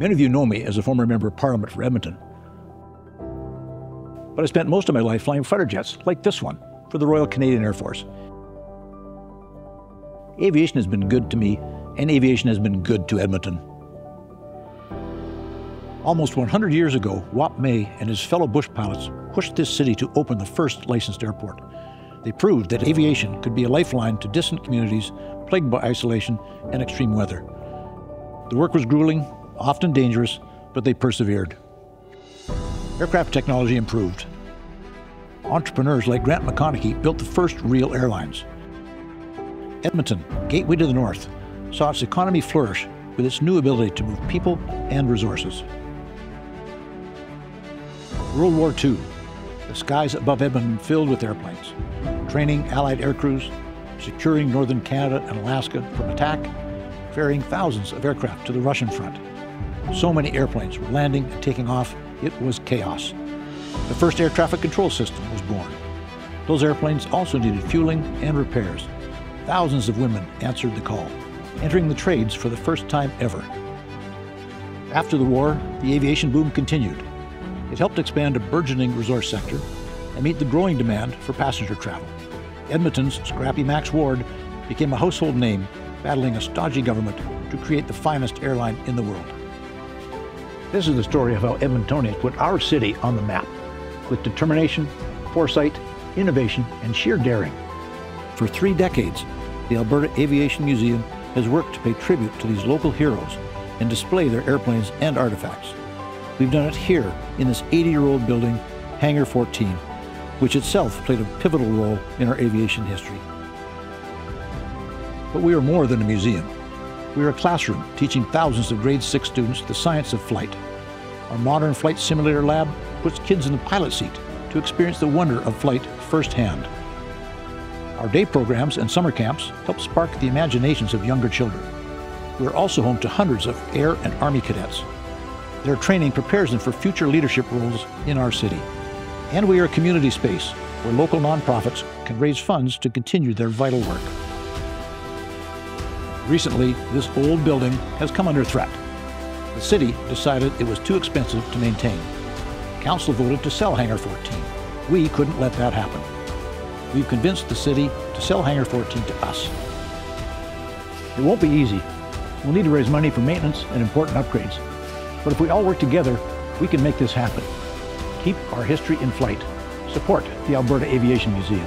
Many of you know me as a former Member of Parliament for Edmonton. But I spent most of my life flying fighter jets, like this one, for the Royal Canadian Air Force. Aviation has been good to me, and aviation has been good to Edmonton. Almost 100 years ago, Wap May and his fellow bush pilots pushed this city to open the first licensed airport. They proved that aviation could be a lifeline to distant communities plagued by isolation and extreme weather. The work was grueling, often dangerous, but they persevered. Aircraft technology improved. Entrepreneurs like Grant McConaughey built the first real airlines. Edmonton, gateway to the north, saw its economy flourish with its new ability to move people and resources. World War II, the skies above Edmonton filled with airplanes, training Allied air crews, securing northern Canada and Alaska from attack, ferrying thousands of aircraft to the Russian front. So many airplanes were landing and taking off, it was chaos. The first air traffic control system was born. Those airplanes also needed fueling and repairs. Thousands of women answered the call, entering the trades for the first time ever. After the war, the aviation boom continued. It helped expand a burgeoning resource sector and meet the growing demand for passenger travel. Edmonton's Scrappy Max Ward became a household name, battling a stodgy government to create the finest airline in the world. This is the story of how Edmontonians put our city on the map, with determination, foresight, innovation, and sheer daring. For 3 decades, the Alberta Aviation Museum has worked to pay tribute to these local heroes and display their airplanes and artifacts. We've done it here in this 80-year-old building, Hangar 14, which itself played a pivotal role in our aviation history. But we are more than a museum. We are a classroom teaching thousands of grade 6 students the science of flight. Our modern flight simulator lab puts kids in the pilot seat to experience the wonder of flight firsthand. Our day programs and summer camps help spark the imaginations of younger children. We are also home to hundreds of Air and Army cadets. Their training prepares them for future leadership roles in our city. And we are a community space where local nonprofits can raise funds to continue their vital work. Recently, this old building has come under threat. The city decided it was too expensive to maintain. Council voted to sell Hangar 14. We couldn't let that happen. We've convinced the city to sell Hangar 14 to us. It won't be easy. We'll need to raise money for maintenance and important upgrades. But if we all work together, we can make this happen. Keep our history in flight. Support the Alberta Aviation Museum.